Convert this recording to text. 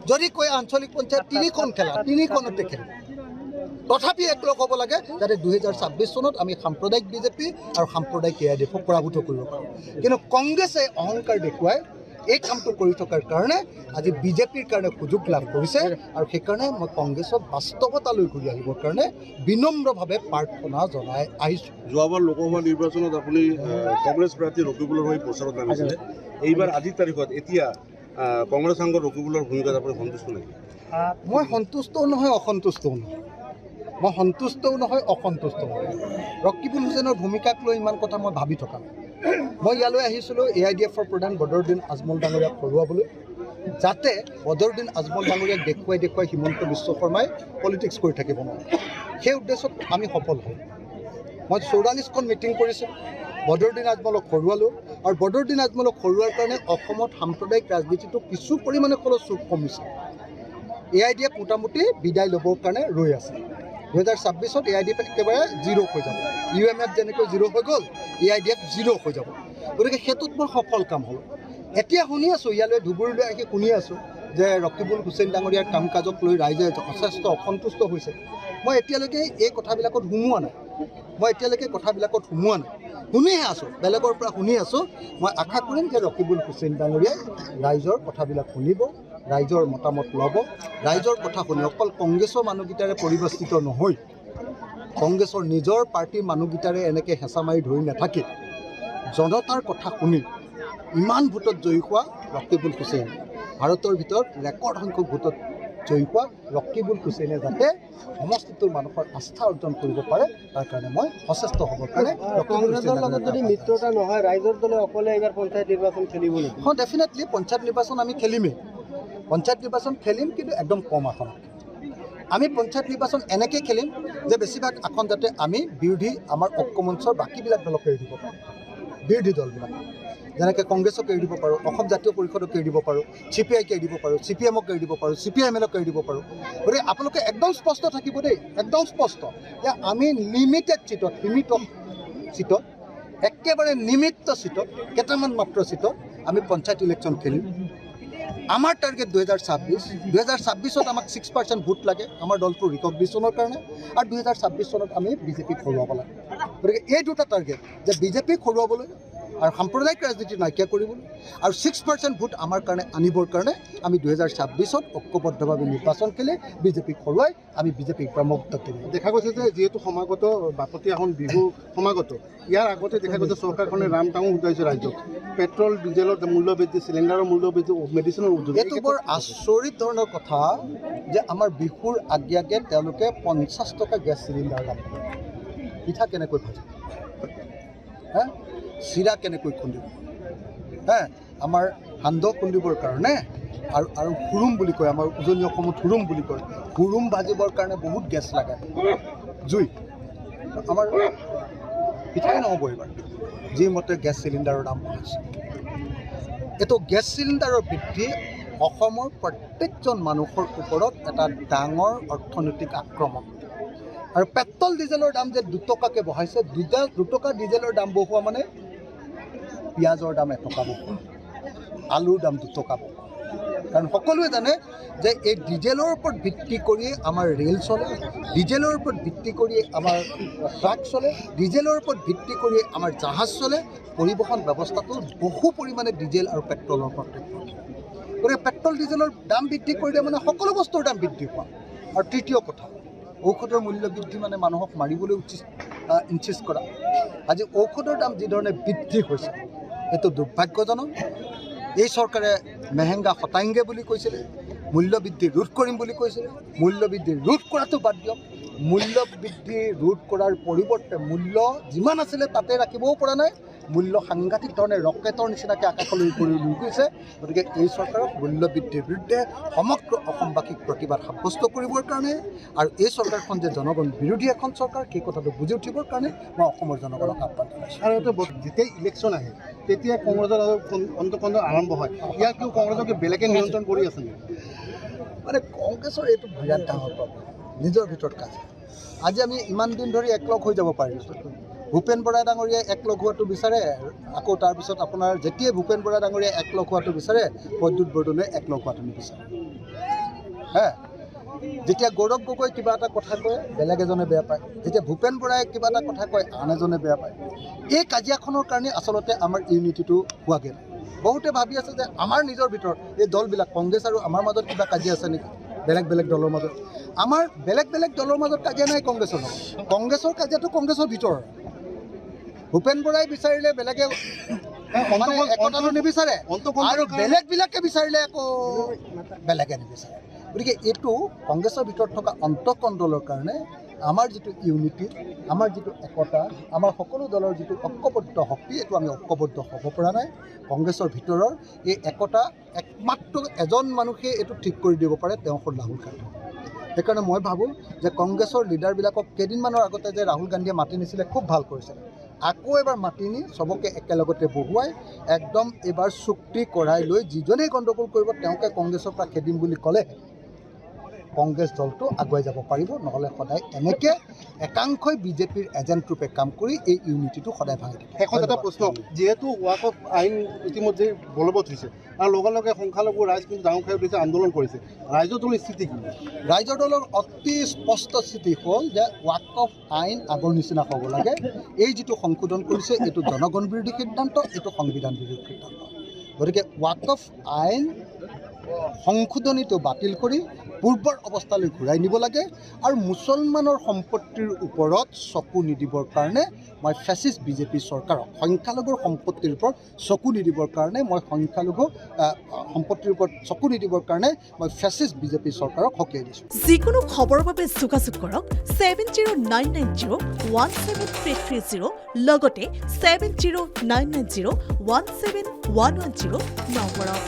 যদি কয় আঞ্চলিক পঞ্চায়ত 3খন খেলা 3খনতে খেলে তথাপি একলগ হ'ব লাগে যাতে 2026 চনত আমি সাম্প্ৰদায়িক বিজেপি আৰু সাম্প্ৰদায়িক AIDFক পৰাভূত কৰিব পাৰোঁ। কিন্তু কংগ্ৰেছে অহংকাৰ দেখুৱাই এই কামটো কৰি থকাৰ কাৰণে আজি বিজেপিৰ কাৰণে সুযোগ লাভ কৰিছে আৰু সেইকাৰণে মই কংগ্ৰেছক বাস্তৱতালৈ ঘূৰি আহিবৰ কাৰণে বিনম্ৰভাৱে প্ৰাৰ্থনা জনাই আহিছোঁ। যোৱাবাৰ লোকসভা নিৰ্বাচনত আপুনি কংগ্ৰেছ প্ৰাৰ্থী ৰকিবুলৰ হৈ প্ৰচাৰত নামিছিলে। এইবাৰ আজিৰ তাৰিখত এতিয়া কংগ্ৰেছ সাংসদ ৰকিবুলৰ ভূমিকাত আপুনি সন্তুষ্ট নেকি? মই সন্তুষ্টও নহয় অসন্তুষ্টও নহয়। মই সন্তুষ্টও নহয় অসন্তুষ্টও নহয়। ৰকিবুল হুছেইনৰ ভূমিকাক লৈ ইমান কথা মই ভাবি থকা নাই। মই ইয়ালৈ আহিছিলোঁ AIDFৰ প্ৰধান বদৰুদ্দিন আজমল ডাঙৰীয়াক হৰুৱাবলৈ, যাতে বদৰুদ্দিন আজমল ডাঙৰীয়াক দেখুৱাই হিমন্ত বিশ্ব শৰ্মাই পলিটিক্স কৰি থাকিব নোৱাৰে। সেই উদ্দেশ্যত আমি সফল হ'ম। মই 44খন মিটিং কৰিছোঁ, বদৰুদ্দিন আজমলক হৰুৱালোঁ আৰু বদৰুদ্দিন আজমলক হৰুৱাৰ কাৰণে অসমত সাম্প্ৰদায়িক ৰাজনীতিটো কিছু পৰিমাণে হ'লেও চুপ কমিছে। AIDF মোটামুটি বিদায় ল'বৰ কাৰণে ৰৈ আছে। 2026ত AIDF একেবাৰে 0 হৈ যাব। UMF যেনেকৈ 0 হৈ গ'ল, AIDF 0 হৈ যাব। গতিকে সেইটোত মই সফল কাম হ'ল। এতিয়া শুনি আছোঁ, ইয়ালৈ ধুবুৰীলৈ আহি শুনি আছোঁ যে ৰকিবুল হুছেইন ডাঙৰীয়াৰ কাম কাজক লৈ ৰাইজে যথেষ্ট অসন্তুষ্ট হৈছে। মই এতিয়ালৈকে এই কথাবিলাকত সোমোৱা নাই। শুনিহে আছোঁ, বেলেগৰ পৰা শুনি আছোঁ। মই আশা কৰিম যে ৰকিবুল হুছেইন ডাঙৰীয়াই ৰাইজৰ কথাবিলাক শুনিব, ৰাইজৰ মতামত ল'ব। ৰাইজৰ কথা শুনি অকল কংগ্ৰেছৰ মানুহকেইটাৰে পৰিৱৰ্তিত নহৈ কংগ্ৰেছৰ নিজৰ পাৰ্টীৰ মানুহকেইটাৰে এনেকৈ হেঁচা মাৰি ধৰি নাথাকি জনতাৰ কথা শুনি ইমান ভোটত জয়ী হোৱা ৰকিবুল হুছেইন, ভাৰতৰ ভিতৰত ৰেকৰ্ড সংখ্যক ভোটত জয়ী হোৱা ৰকিবুল হুছেইনে যাতে সমষ্টিটোৰ মানুহৰ আস্থা অৰ্জন কৰিব পাৰে, তাৰ কাৰণে মই সচেষ্ট হ'বৰ কাৰণে কংগ্ৰেছৰ লগত যদি মিত্ৰতা নহয়, ৰাইজৰ দলে অকলে এইবাৰ পঞ্চায়ত নিৰ্বাচন খেলিব নেকি? হয়, ডেফিনেটলি পঞ্চায়ত নিৰ্বাচন আমি খেলিমেই। পঞ্চায়ত নিৰ্বাচন খেলিম, কিন্তু একদম কম আসন। আমি পঞ্চায়ত নিৰ্বাচন এনেকৈ খেলিম যে বেছিভাগ আসন যাতে আমি বিৰোধী আমাৰ ঐক্যমঞ্চৰ বাকীবিলাক দলক এৰি দিব পাৰোঁ। বিৰোধী দলবিলাক যেনেকৈ কংগ্ৰেছক এৰি দিব পাৰোঁ, অসম জাতীয় পৰিষদক এৰি দিব পাৰোঁ, CPIক এৰি দিব পাৰোঁ, CPMক এৰি দিব পাৰোঁ, CPIMLক এৰি দিব পাৰোঁ। গতিকে আপোনালোকে একদম স্পষ্ট থাকিব দেই, একদম স্পষ্ট যে আমি লিমিটেড চিটত একেবাৰে নিমিত্ত চিটত কেইটামান মাত্ৰ চিটত আমি পঞ্চায়ত ইলেকশ্যন খেলিম। আমাৰ টাৰ্গেট 2026ত আমাক 6% ভোট লাগে আমাৰ দলটোৰ ৰিকগনিশ্যনৰ কাৰণে, আৰু 2026 চনত আমি বিজেপিক হৰুৱাব লাগে। গতিকে এই দুটা টাৰ্গেট, যে বিজেপিক হৰুৱাবলৈ আৰু সাম্প্ৰদায়িক ৰাজনীতি নাইকিয়া কৰিবলৈ আৰু 6% ভোট আমাৰ কাৰণে আনিবৰ কাৰণে আমি 2026ত ঐক্যবদ্ধভাৱে নিৰ্বাচন খেলি বিজেপিক হৰুৱাই আমি বিজেপিক ব্ৰহ্মপুত্ৰ দিম। দেখা গৈছে যে যিহেতু সমাগত বাপতি আহোন বিহু সমাগত, ইয়াৰ আগতে দেখা গৈছে চৰকাৰখনে ৰামটাঙো উঠাইছে ৰাজ্যত। পেট্ৰল ডিজেলৰ মূল্য বৃদ্ধি, চিলিণ্ডাৰৰ মূল্য বৃদ্ধি, মেডিচিনৰ উদ্যোগ। এইটো বৰ আচৰিত ধৰণৰ কথা যে আমাৰ বিহুৰ আগে আগে তেওঁলোকে 50 টকা গেছ চিলিণ্ডাৰ দাম কৰে। পিঠা কেনেকৈ ভাজে, চিৰা কেনেকৈ খুন্দিব, আমাৰ সান্দহ খুন্দিবৰ কাৰণে আৰু হুৰুম বুলি কয়, আমাৰ উজনি অসমত হুৰুম বুলি কয়, হুৰুম ভাজিবৰ কাৰণে বহুত গেছ লাগে, জুই। আমাৰ পিঠাই নহ'ব এইবাৰ, যি মতে গেছ চিলিণ্ডাৰৰ দাম বঢ়াইছে। এইটো গেছ চিলিণ্ডাৰৰ বৃদ্ধি অসমৰ প্ৰত্যেকজন মানুহৰ ওপৰত এটা ডাঙৰ অৰ্থনৈতিক আক্ৰমণ। আৰু পেট্ৰল ডিজেলৰ দাম যে 2 টকাকৈ বঢ়াইছে, 2 টকা ডিজেলৰ দাম বঢ়োৱা মানে পিঁয়াজৰ দাম 1 টকা বঢ়োৱা, আলুৰ দাম 2 টকা বঢ়োৱা। কাৰণ সকলোৱে জানে যে এই ডিজেলৰ ওপৰত ভিত্তি কৰিয়ে আমাৰ ৰেল চলে, ডিজেলৰ ওপৰত ভিত্তি কৰিয়ে আমাৰ ট্ৰাক চলে, ডিজেলৰ ওপৰত ভিত্তি কৰিয়ে আমাৰ জাহাজ চলে। পৰিবহণ ব্যৱস্থাটো বহু পৰিমাণে ডিজেল আৰু পেট্ৰলৰ ওপৰত নিৰ্ভৰ। গতিকে পেট্ৰল ডিজেলৰ দাম বৃদ্ধি কৰিলে মানে সকলো বস্তুৰ দাম বৃদ্ধি হোৱা। আৰু তৃতীয় কথা, ঔষধৰ মূল্য বৃদ্ধি মানে মানুহক মাৰিবলৈ ইনচিষ্ট কৰা। আজি ঔষধৰ দাম যিধৰণে বৃদ্ধি হৈছে, এইটো দুৰ্ভাগ্যজনক। এই চৰকাৰে মেহেংগা হটাংগে বুলি কৈছিলে, মূল্য বৃদ্ধি ৰোধ কৰিম বুলি কৈছিলে। মূল্য বৃদ্ধি ৰোধ কৰাটো বাদ দিয়ক, মূল্য বৃদ্ধি ৰোধ কৰাৰ পৰিৱৰ্তে মূল্য যিমান আছিলে তাতে ৰাখিবও পৰা নাই, মূল্য সাংঘাতিক ধৰণে ৰকেটৰ নিচিনাকৈ আকাশলৈ লৈ গৈছে। গতিকে এই চৰকাৰক মূল্য বৃদ্ধিৰ বিৰুদ্ধে সমগ্ৰ অসমবাসীক প্ৰতিবাদ সাব্যস্ত কৰিবৰ কাৰণে আৰু এই চৰকাৰখন যে জনগণ বিৰোধী এখন চৰকাৰ, সেই কথাটো বুজি উঠিবৰ কাৰণে মই অসমৰ জনগণক আহ্বান জনাইছোঁ। আৰু যেতিয়া ইলেকশ্যন আহে তেতিয়া কংগ্ৰেছৰ অন্তঃকণ্ঠ আৰম্ভ হয়, ইয়াক কেউ কংগ্ৰেছকে বেলেগে নিয়ন্ত্ৰণ কৰি আছে নেকি? মানে কংগ্ৰেছৰ এইটো বিৰাট ডাঙৰ প্ৰব্লেম, নিজৰ ভিতৰত কাজিয়া। আজি আমি ইমান দিন ধৰি একলগ হৈ যাব পাৰিছোঁ। ভূপেন বৰা ডাঙৰীয়াই একলগ হোৱাটো বিচাৰে, আকৌ তাৰপিছত আপোনাৰ যেতিয়াই ভূপেন বৰা ডাঙৰীয়াই একলগ হোৱাটো বিচাৰে, প্ৰদ্যুৎ বৰদলৈয়ে একলগ হোৱাটো নিবিচাৰে। হে যেতিয়া গৌৰৱ গগৈ কিবা এটা কথা কয় বেলেগ এজনে বেয়া পায়, যেতিয়া ভূপেন বৰাই কিবা এটা কথা কয় আন এজনে বেয়া পায়। এই কাজিয়াখনৰ কাৰণে আচলতে আমাৰ ইউনিটিটো হোৱাগৈ নাই। বহুতে ভাবি আছে যে আমাৰ নিজৰ ভিতৰত এই দলবিলাক কংগ্ৰেছ আৰু আমাৰ মাজত কিবা কাজিয়া আছে নেকি, বেলেগ বেলেগ দলৰ মাজত। আমাৰ বেলেগ বেলেগ দলৰ মাজত কাজিয়া নাই কংগ্ৰেছৰ লগত। কংগ্ৰেছৰ কাজিয়াটো কংগ্ৰেছৰ ভিতৰৰ। ভূপেন বৰাই বিচাৰিলে বেলেগে মানে একতাটো নিবিচাৰে আৰু বেলেগবিলাকে বিচাৰিলে আকৌ বেলেগে নিবিচাৰে। গতিকে এইটো কংগ্ৰেছৰ ভিতৰত থকা অন্তঃকণ্ডলৰ কাৰণে আমাৰ যিটো ইউনিটি, আমাৰ যিটো একতা, আমাৰ সকলো দলৰ যিটো ঐক্যবদ্ধ শক্তি, এইটো আমি ঐক্যবদ্ধ হ'ব পৰা নাই। কংগ্ৰেছৰ ভিতৰৰ এই একতা একমাত্ৰ এজন মানুহে এইটো ঠিক কৰি দিব পাৰে, তেওঁ হ'ল ৰাহুল গান্ধী। সেইকাৰণে মই ভাবোঁ যে কংগ্ৰেছৰ লিডাৰবিলাকক কেইদিনমানৰ আগতে যে ৰাহুল গান্ধীয়ে মাতি নিছিলে খুব ভাল কৰিছিলে। আকৌ এবাৰ মাতি নি চবকে একেলগতে বহুৱাই একদম এইবাৰ চুক্তি কৰাই লৈ যিজনেই গণ্ডগোল কৰিব তেওঁকে কংগ্ৰেছৰ পৰা খেদিম বুলি ক'লে কংগ্ৰেছ দলটো আগুৱাই যাব পাৰিব। নহ'লে সদায় এনেকৈ একাংশই বিজেপিৰ এজেণ্ট ৰূপে কাম কৰি এই ইউনিটিটো সদায় ভাঙি থাকে। শেষত এটা প্ৰশ্ন, যিহেতু ৱাকফ আইন ইতিমধ্যে বলবৎ হৈছে আৰু লগে লগে সংখ্যালঘু ৰাইজ কিন্তু ডাঙৰ খাই উঠিছে, আন্দোলন কৰিছে, ৰাইজৰ দলৰ স্থিতি কি? ৰাইজৰ দলৰ অতি স্পষ্ট স্থিতি হ'ল যে ৱাকফ আইন আগৰ নিচিনা হ'ব লাগে। এই যিটো সংশোধন কৰিছে এইটো জনগণ বিৰোধী সিদ্ধান্ত, এইটো সংবিধান বিৰোধী সিদ্ধান্ত। গতিকে ৱাকফ আইন সংশোধনীটো বাতিল কৰি পূৰ্বৰ অৱস্থালৈ ঘূৰাই নিব লাগে আৰু মুছলমানৰ সম্পত্তিৰ ওপৰত চকু নিদিবৰ কাৰণে মই ফেচিষ্ট বিজেপি চৰকাৰক, সংখ্যালঘুৰ সম্পত্তিৰ ওপৰত চকু নিদিবৰ কাৰণে মই সম্পত্তিৰ ওপৰত চকু নিদিবৰ কাৰণে মই ফেচিষ্ট বিজেপি চৰকাৰক সকীয়াই দিছোঁ। যিকোনো খবৰৰ বাবে যোগাযোগ কৰক 7099017330 লগতে 7099017110 নম্বৰত।